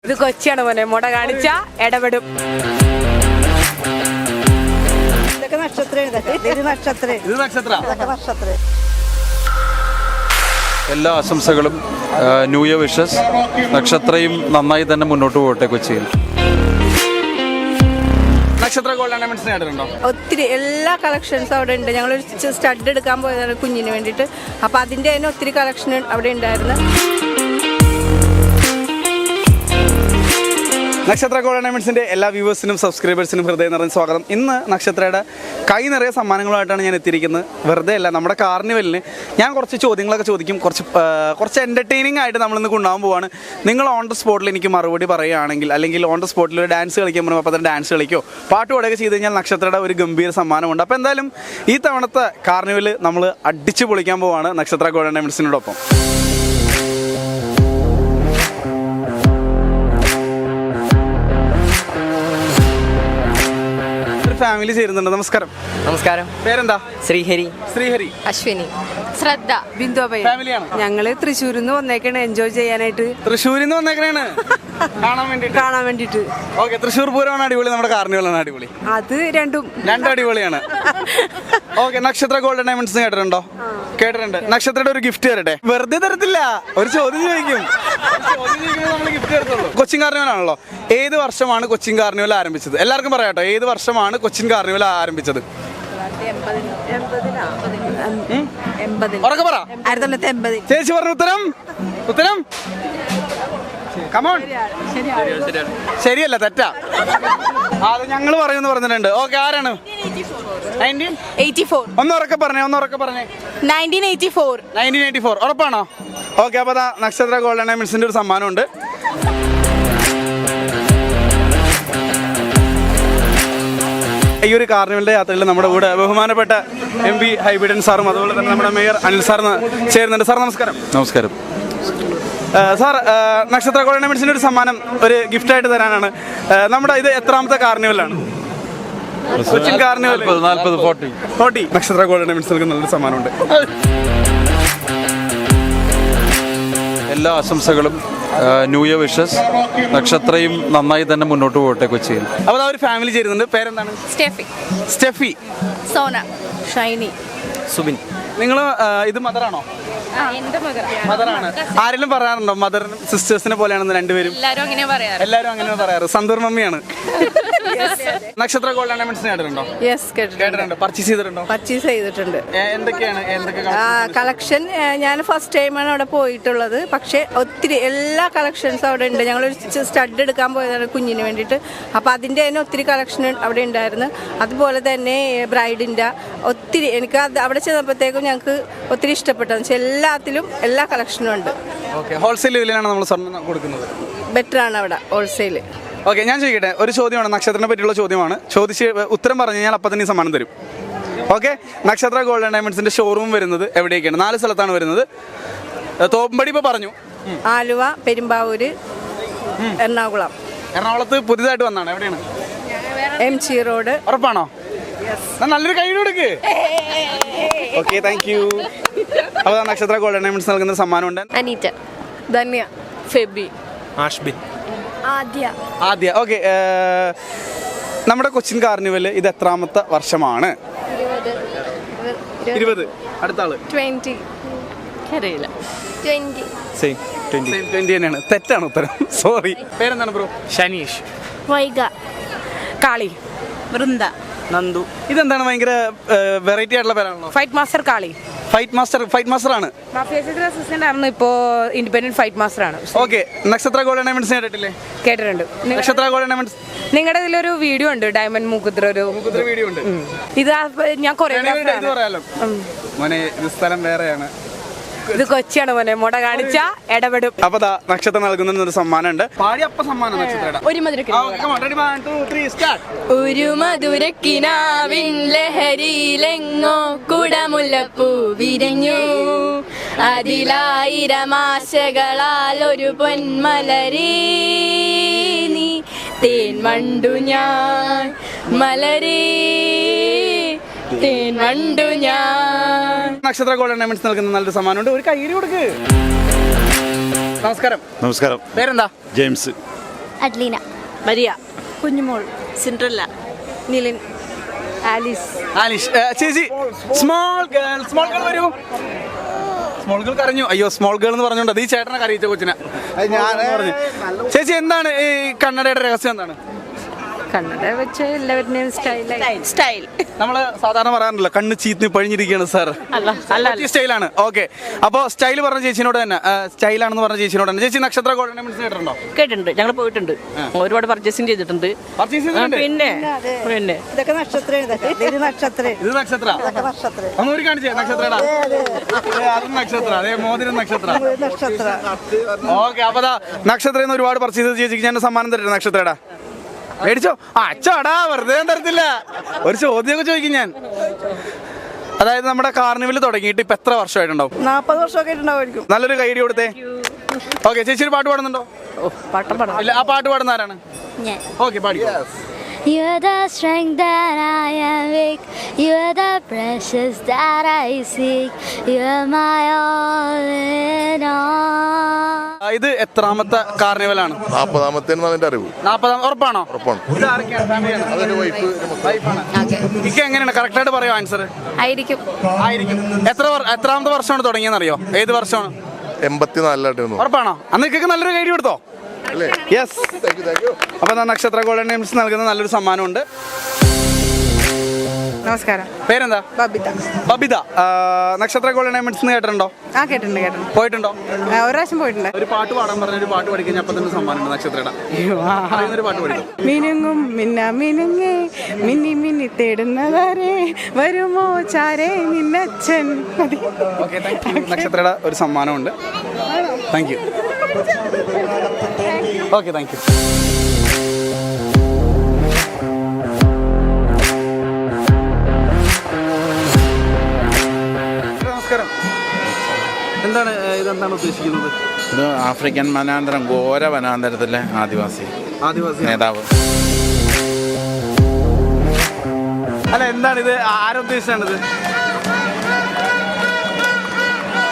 ഇത് കൊച്ചിയാണ് മോനെ, മുട കാണിച്ച ഇടപെടും. എല്ലാ ആശംസകളും, ന്യൂ ഇയർ വിഷസ്. നക്ഷത്രയും നന്നായി തന്നെ മുന്നോട്ട് പോകട്ടെ കൊച്ചിയിൽ. നക്ഷത്ര ഗോൾഡ് ഓർണമെന്റ്സിന് കേട്ടിട്ടുണ്ടോ? ഒത്തിരി എല്ലാ കളക്ഷൻസും അവിടെ ഉണ്ട്. ഞങ്ങളൊരു സ്റ്റഡ് എടുക്കാൻ പോയതാണ് കുഞ്ഞിന് വേണ്ടിയിട്ട്. അപ്പോൾ അതിൻ്റെ തന്നെ ഒത്തിരി കളക്ഷൻ അവിടെ ഉണ്ടായിരുന്നു. നക്ഷത്ര ഗോൾഡ് ഓർണമെന്റ്സിന്റെ എല്ലാ വ്യൂവേഴ്സിനും സബ്സ്ക്രൈബേഴ്സിനും ഹൃദയം നിറഞ്ഞ സ്വാഗതം. ഇന്ന് നക്ഷത്രയുടെ കൈ നിറയെ സമ്മാനങ്ങളുമായിട്ടാണ് ഞാൻ എത്തിയിരിക്കുന്നത്. വെറുതെ അല്ല, നമ്മുടെ കാർണിവലിന് ഞാൻ കുറച്ച് ചോദ്യങ്ങളൊക്കെ ചോദിക്കും. കുറച്ച് എൻ്റർടൈനിങ് ആയിട്ട് നമ്മളിന്ന് കൊണ്ടുപോകാൻ പോവാണ്. നിങ്ങൾ ഓൺ ദ സ്പോട്ടിൽ എനിക്ക് മറുപടി പറയുകയാണെങ്കിൽ, അല്ലെങ്കിൽ ഓൺ ദ സ്പോട്ടിൽ ഒരു ഡാൻസ് കളിക്കാൻ പറയുമ്പോൾ അപ്പോൾ തന്നെ ഡാൻസ് കളിക്കോ പാട്ട് പാടുകയൊക്കെ ചെയ്ത് കഴിഞ്ഞാൽ നക്ഷത്രയുടെ ഒരു ഗംഭീര സമ്മാനമുണ്ട്. അപ്പോൾ എന്തായാലും ഈ തവണത്തെ കാർണിവൽ നമ്മൾ അടിച്ച് പൊളിക്കാൻ പോവാണ് നക്ഷത്ര ഗോൾഡ് ഓർണമെന്റ്സിനോടൊപ്പം. ഫാമിലി ചേരുന്നുണ്ട്. നമസ്കാരം. നമസ്കാരം. പേരെന്താ? ശ്രീഹരി. ശ്രീഹരി. അശ്വിനി. ശ്രദ്ധ. ബിന്ദു. ഫാമിലിയാണ്. ഞങ്ങള് തൃശ്ശൂരിൽ നിന്ന് വന്നേക്കാണ് എൻജോയ് ചെയ്യാനായിട്ട്. തൃശ്ശൂരിൽ നിന്ന് വന്നേക്കണേണ് കാണാൻ വേണ്ടിട്ട്. ഓക്കെ, തൃശ്ശൂർ പൂരമാണ് അടിപൊളി, നമ്മുടെ കാർണിവലാണ് അടിപൊളി. അത് രണ്ടും അടിപൊളിയാണ്. ഓക്കെ, നക്ഷത്ര ഗോൾഡ് ഡയമണ്ട്സ് കേട്ടിട്ടുണ്ടോ? കേട്ടിട്ടുണ്ട്. നക്ഷത്രയുടെ ഒരു ഗിഫ്റ്റ് തരട്ടെ. വെറുതെ തരത്തില്ല, ഒരു ചോദ്യം ചോദിക്കും. കൊച്ചിൻ കാർണിവലാണല്ലോ. ഏത് വർഷമാണ് കൊച്ചിൻ കാർണിവൽ ആരംഭിച്ചത്? എല്ലാവർക്കും പറയാട്ടോ, ഏത് വർഷമാണ് കൊച്ചിൻ കാർണിവൽ ആരംഭിച്ചത്? ഉറക്കെ പറ. 1980. ചേച്ചി പറഞ്ഞ ഉത്തരം കമോൺ. ശരിയല്ല, തെറ്റാ. അത് ഞങ്ങൾ പറയുമെന്ന് പറഞ്ഞിട്ടുണ്ട്. ഓക്കെ, ആരാണ്? 1984. ഒന്ന് ഉറക്കെ പറഞ്ഞേ. 1984. ഉറപ്പാണോ? ഓക്കെ, അപ്പോൾ അതാ നക്ഷത്ര ഗോൾഡ് ഓർണമെന്റ്സിന്റെ ഒരു സമ്മാനമുണ്ട്. ഈ ഒരു കാർണിവലിന്റെ യാത്രയിൽ നമ്മുടെ കൂടെ ബഹുമാനപ്പെട്ട MP ഹൈബിഡൻ സാറും അതുപോലെ തന്നെ നമ്മുടെ മേയർ അനിൽ സാർ ചേരുന്നുണ്ട്. സാർ നമസ്കാരം. നമസ്കാരം സാർ, നക്ഷത്ര ഗോൾഡ് ഓർണമെന്റ്സിന്റെ ഒരു സമ്മാനം, ഒരു ഗിഫ്റ്റായിട്ട് തരാനാണ്. നമ്മുടെ ഇത് എത്രാമത്തെ കാർണിവലാണ്? കൊച്ചിൻ കാർണിവൽ 40. നക്ഷത്ര ഗോൾഡ് ഓർണമെന്റ്സ് നൽകുന്ന നല്ലൊരു സമ്മാനമുണ്ട്. എല്ലാ ആശംസകളും, ന്യൂ ഇയർ വിഷസ്. നക്ഷത്രയും നന്നായി തന്നെ മുന്നോട്ട് പോകട്ടെ കൊച്ചിയിൽ. അപ്പോൾ ഒരു ഫാമിലി ചേരുന്നുണ്ട്. പേരെന്താണ്? സ്റ്റെഫി. സോന. ഷൈനി. സുബിൻ. നിങ്ങൾ ഇത് മദറാണോ? മദറാണ്. ആരെങ്കിലും പറയാറുണ്ടോ മദറിനും സിസ്റ്റേഴ്സിനെ പോലെയാണെന്ന്? രണ്ടുപേരും എല്ലാവരും അങ്ങനെ പറയാറ്. സന്തൂർ മമ്മിയാണ്. നക്ഷത്ര ഗോൾഡ് ഓർണമെന്റ്സിന് കേട്ടിട്ടുണ്ടോ? കേട്ടിട്ടുണ്ട്. പർച്ചേസ് ചെയ്തിട്ടുണ്ട്. എന്തൊക്കെ കളക്ഷൻ ഞാൻ ഫസ്റ്റ് ടൈമാണ് അവിടെ പോയിട്ടുള്ളത്. പക്ഷേ ഒത്തിരി എല്ലാ കളക്ഷൻസും അവിടെ ഉണ്ട്. ഞങ്ങളൊരു സ്റ്റഡ് എടുക്കാൻ പോയതാണ് കുഞ്ഞിന് വേണ്ടിയിട്ട്. അപ്പോൾ അതിൻ്റെ തന്നെ ഒത്തിരി കളക്ഷൻ അവിടെ ഉണ്ടായിരുന്നു. അതുപോലെ തന്നെ ബ്രൈഡിൻ്റെ ഒത്തിരി എനിക്ക് അവിടെ ചെന്നപ്പോഴത്തേക്കും ഞങ്ങൾക്ക് ഒത്തിരി ഇഷ്ടപ്പെട്ടതെന്ന് വെച്ചാൽ എല്ലാത്തിലും എല്ലാ കളക്ഷനും ഉണ്ട്. ഹോൾസെയിൽ വിലയിലാണ് നമ്മൾ സ്വർണ്ണം കൊടുക്കുന്നത്. ബെറ്ററാണ് അവിടെ ഹോൾസെയിൽ. ഓക്കെ, ഞാൻ ചോദിക്കട്ടെ, ഒരു ചോദ്യമാണ്, നക്ഷത്രത്തിനെ പറ്റിയുള്ള ചോദ്യമാണ്. ചോദിച്ച് ഉത്തരം പറഞ്ഞു കഴിഞ്ഞാൽ അപ്പം തന്നെ ഈ സമ്മാനം തരും. ഓക്കെ, നക്ഷത്ര ഗോൾഡ് ഡയമണ്ട്സിന്റെ ഷോറൂം വരുന്നത് എവിടെയൊക്കെയാണ്? 4 സ്ഥലത്താണ് വരുന്നത്. തോമ്പടി ഇപ്പോൾ പറഞ്ഞു, ആലുവ, പെരുമ്പാവൂര്, എറണാകുളം. എറണാകുളത്ത് പുതിയതായിട്ട് വന്നാണ്. എവിടെയാണ്? MG road. ഉറപ്പാണോ? നല്ലൊരു കൈ കൊടുക്ക്. Okay, thank U. അപ്പോൾ നക്ഷത്ര ഗോൾഡ് ഡയമണ്ട്സ് നൽകുന്ന സമ്മാനമുണ്ട്. അനീറ്റ. ധന്യ. ഫെബി. ആഷ്ബിൻ. ആദ്യ. ഓക്കെ, നമ്മുടെ കൊച്ചിൻ കാർണിവൽ ഇത് എത്രാമത്തെ വർഷമാണ്? 20. അടുത്ത ആള് 20. 20 തന്നെയാണ്. തെറ്റാണ് ഉത്തരം. സോറി. പേരെന്താണ് ബ്രോ? ഷനീഷ്. വൈഗ. കാളി. വൃന്ദ. നന്ദു. ഇതെന്താണ് ഭയങ്കര വെറൈറ്റി ആയിട്ടുള്ള പേരാണല്ലോ? ഫൈറ്റ് മാസ്റ്റർ കാളി. ഫൈറ്റ് മാസ്റ്റർ ആണ്. അസിസ്റ്റന്റ് ആയിരുന്നു, ഇപ്പോ ഇൻഡിപെൻഡന്റ് ഫൈറ്റ് മാസ്റ്റർ ആണ്. ഓക്കെ, നക്ഷത്ര ഗോൾഡ് ഓർണമെന്റ്സ് കേട്ടിട്ടില്ലേ? കേട്ടിട്ടുണ്ട്. നക്ഷത്ര ഗോൾഡ് ഓർണമെന്റ്സ് നിങ്ങളുടെ ഇതിലൊരു വീഡിയോ ഉണ്ട്, ഡയമണ്ട് മൂക്കുത്ര വീഡിയോ ഉണ്ട്. ഇത് ഞാൻ പറയാലോ മോനെ, ഇത് സ്ഥലം വേറെയാണ്. ഇത് കൊച്ചിയാണ് മോനെ, മുട കാണിച്ച ഇടപെടും. അപ്പൊ നക്ഷത്രം നൽകുന്ന ഒരു സമ്മാനം ഉണ്ട്. പാടി അപ്പ സമ്മാനം നക്ഷത്രയുടെ ഒരു മധുരക്കിനാവിൻ ലഹരിയിലെങ്ങോ കുടമുല്ലപ്പൂ വിരിഞ്ഞു, അതിലായിരം ആശകളാൽ ഒരു പൊന്മലരീ നീ, തേൻ വണ്ടു ഞാൻ മലരീ, തേൻ വണ്ടു ഞാൻ. നക്ഷത്ര ഗോൾഡ് ഓർണമെന്റ്സ് നൽകുന്ന നല്ലൊരു സമ്മാനമുണ്ട്. ഒരു കൈയ്യടി കൊടുക്ക്. നമസ്കാരം. നമസ്കാരം. പേരെന്താ? ജെയിംസ്. അഡ്ലീന, മരിയ, കുഞ്ഞുമോൾ, സിൻഡ്രല്ല, നിലിൻ, ആലിസ്. ആലിഷ്. ചേച്ചി സ്മോൾ ഗേൾ വരൂ. സ്മോൾ ഗേൾ കരഞ്ഞു. അയ്യോ സ്മോൾ ഗേൾ എന്ന് പറഞ്ഞോണ്ട് അത് ഈ ചേട്ടനെ കരയിച്ച കൊച്ചിനെ. പറഞ്ഞു. ചേച്ചി എന്താണ് ഈ കണ്ണടയുടെ രഹസ്യം എന്താണ്? കന്നഡ വെച്ച് എല്ലാവരുടെയും സ്റ്റൈൽ. നമ്മള് സാധാരണ പറയാറുണ്ടല്ലോ കണ്ണ് ചീത്തി പഴിഞ്ഞിരിക്കുകയാണ് സാർ. സ്റ്റൈലാണ്. ഓക്കെ, അപ്പോൾ സ്റ്റൈൽ പറഞ്ഞ ചേച്ചിനോട് തന്നെ സ്റ്റൈലാണെന്ന് പറഞ്ഞ ചേച്ചിനോട് തന്നെ. ചേച്ചി നക്ഷത്ര ഗോൾഡൻ ഡയമണ്ട്സ് കേട്ടിട്ടുണ്ടോ? കേട്ടിട്ടുണ്ട്, ഞങ്ങൾ പോയിട്ടുണ്ട്, ഒരുപാട് പർച്ചേസിങ് ചെയ്തിട്ടുണ്ട്. പിന്നെ ഇതൊക്കെ നക്ഷത്രം. ഇത് നക്ഷത്ര ഒന്നുകൂടി കാണിച്ചേ. നക്ഷത്രടാ, അതും നക്ഷത്ര. അതെ, മോതിരം നക്ഷത്ര. ഓക്കെ, അപ്പൊ നക്ഷത്രയിൽ നിന്ന് ഒരുപാട് പർച്ചേസ് ചെയ്ത് ചേച്ചിക്ക് ഞാൻ സമ്മാനം തരട്ടെ. നക്ഷത്രടാ മേടിച്ചോ. അച്ഛടാ, വെറുതെ തരത്തില്ല, ഒരു ചോദ്യമൊക്കെ ചോദിക്കും ഞാൻ. അതായത് നമ്മുടെ കാർണിവൽ തുടങ്ങിയിട്ട് ഇപ്പൊ എത്ര വർഷമായിട്ടുണ്ടാവും? 40 വർഷമൊക്കെ ഉണ്ടാവുമായിരിക്കും. നല്ലൊരു കൈഡി കൊടുത്തേ. ഓക്കെ, ചേച്ചി ഒരു പാട്ട് പാടുന്നുണ്ടോ? ഇല്ല, ആ പാട്ട് പാടുന്ന ആരാണ്? ഞാൻ. ഓക്കെ, പാടി. You are the strength that I am weak. You are the precious that I seek. You are my all in all. ഇത് എത്രാമത്തെ കാർണിവലാണ്? 40ാമത്തേന്ന് അതിന്റെ അറിവ്. 40. ഉറപ്പാണോ? ഉറപ്പാണ്. ഇത് ആരൊക്കെയാണ്? ഫാമിലിയാണ്? അതൊരു വൈഫ്. ഇക്ക് എങ്ങനെയാണ് കറക്റ്റായിട്ട് പറയോ ആൻസർ? ആയിരിക്കും. എത്രാമത്തെ വർഷമാണ് തുടങ്ങിയെന്നറിയോ? ഏത് വർഷമാണ്? 84 ഉറപ്പാണോ? അന്ന് ഇക്കൊക്കെ നല്ലൊരു കൈഡി കൊടുത്തോ? യെസ്. അപ്പൊ നക്ഷത്ര ഗോൾഡൻ ഡയമണ്ട്സ് നൽകുന്ന നല്ലൊരു സമ്മാനമുണ്ട്. നമസ്കാരം. പേരെന്താ? ബബിത. നക്ഷത്ര ഗോൾഡൻ ഡയമണ്ട്സ് കേട്ടിട്ടുണ്ടോ? കേട്ടിട്ടുണ്ട്. പോയിട്ടുണ്ടോ? ഒരു പ്രാവശ്യം പോയിട്ടുണ്ട്. ഒരു പാട്ട് പാടാൻ പറഞ്ഞ ഒരു പാട്ട് പഠിക്കാൻ അപ്പൊ തന്നെ സമ്മാനമുണ്ട് നക്ഷത്രയുടെ. ഒരു പാട്ട് പഠിക്കും. മിനുങ്ങും മിന്നുങ്ങേ മിന്നി മിന്നി തേടുന്നവരെ വരുമോ ചാരേ നിന്നച്ഛൻ. ഓക്കെ, നക്ഷത്രയുടെ ഒരു സമ്മാനമുണ്ട്. Thank you. Okay, thank you. നമസ്കാരം. എന്താണ് ഇതെന്താണ് ഉദ്ദേശിക്കുന്നത്? ഇത് ആഫ്രിക്കൻ വനാന്തരം, ഘോര വനാന്തരത്തിലെ ആദിവാസി നേതാവ്. അല്ല, എന്താണ് ഇത്? ആരുദ്ദേശിച്ചാണിത്?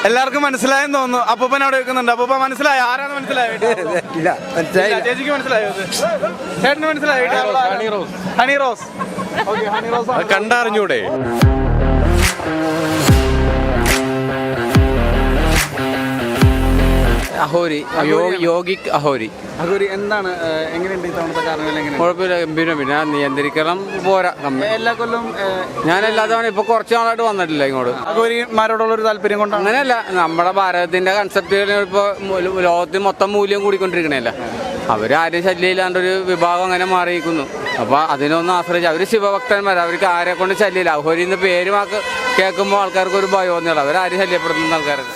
എല്ലാവർക്കും മനസ്സിലായെന്ന് തോന്നുന്നു. അപ്പൂപ്പൻ അവിടെ വെക്കുന്നുണ്ട്. അപ്പൂപ്പ മനസ്സിലായോ? ആരാന്ന് മനസ്സിലായോ? ചേച്ചിക്ക് മനസ്സിലായോ? ചേട്ടന് മനസ്സിലായോ? ഹണി റോസ്. ഹണി റോസ് കണ്ടറിഞ്ഞൂടെ? അഹോരി, യോഗിക് അഹോരി. എന്താണ്, എങ്ങനെയുണ്ട് ഇത്തവണത്തെ കാർണിവൽ? എങ്ങനെ? കുഴപ്പമില്ല, ഗംഭീരം. പിന്നെ നിയന്ത്രിക്കണം പോരാ. എല്ലാ കൊല്ലം ഞാൻ എല്ലാ തവണ ഇപ്പൊ കുറച്ച് നാളായിട്ട് വന്നിട്ടില്ല ഇങ്ങോട്ട്. അഘോരിമാരോടുള്ള ഒരു താല്പര്യം കൊണ്ടാണ്? അങ്ങനെയല്ല, നമ്മുടെ ഭാരതത്തിന്റെ കൺസെപ്റ്റുകൾ ഇപ്പൊ ലോകത്തിൽ മൊത്തം മൂല്യം കൂടിക്കൊണ്ടിരിക്കണല്ല. അവരാരും ശല്യമില്ലാണ്ടൊരു വിഭാഗം അങ്ങനെ മാറിയിരിക്കുന്നു. അപ്പൊ അതിനൊന്നും ആശ്രയിച്ച് അവര് ശിവഭക്തന്മാർ, അവർക്ക് ആരെ കൊണ്ട് ശല്യമില്ല. അഹോരി എന്ന പേര് കേൾക്കുമ്പോൾ ആൾക്കാർക്ക് ഒരു ഭയം തോന്നിയുള്ളൂ. അവരാരും ശല്യപ്പെടുത്തുന്ന ആൾക്കാർക്ക്.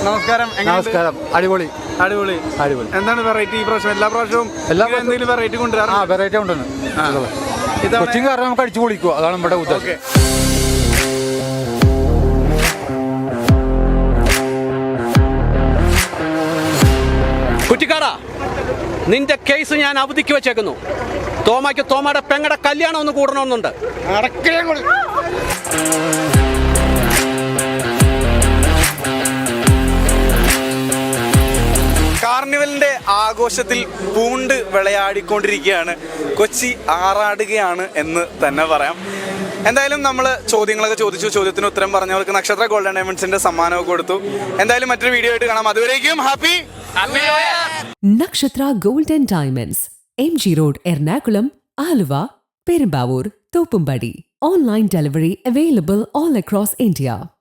നമസ്കാരം. അടിപൊളി. എന്താണ് വെറൈറ്റി ഈ പ്രാവശ്യം? എല്ലാ പ്രാവശ്യവും എന്തെങ്കിലും വെറൈറ്റി കൊണ്ടുവരാം. വെറൈറ്റി കൊണ്ടുവന്നു. കൊച്ചിൻ കാരണം നമുക്ക് അടിച്ചു പൊളിക്കുക, അതാണ് നമ്മുടെ ഉദ്ദേശം. കുറ്റിക്കാടാ, നിന്റെ കേസ് ഞാൻ അവധിക്ക് വെച്ചേക്കുന്നു. തോമയുടെ പെങ്ങടെ കല്യാണം ഒന്ന് കൂടണമെന്നുണ്ട്. കാർണിവലിന്റെ ആഘോഷത്തിൽ പൂണ്ട് വിളയാടിക്കൊണ്ടിരിക്കുകയാണ്. കൊച്ചി ആറാടുകയാണ് എന്ന് തന്നെ പറയാം. എന്തായാലും നമ്മൾ ചോദ്യങ്ങളൊക്കെ ചോദിച്ചു. ചോദ്യത്തിന് ഉത്തരം പറഞ്ഞവർക്ക് നക്ഷത്ര ഗോൾഡൻ ഡയമണ്ട്സിന്റെ സമ്മാനമൊക്കെ കൊടുത്തു. എന്തായാലും മറ്റൊരു വീഡിയോ ആയിട്ട് കാണാം. അതുവരേക്കും ഹാപ്പി നക്ഷത്ര golden diamonds, MG road, Ernakulam, Aluva, Perumbavoor, Thoppumpady. Online delivery available all across India.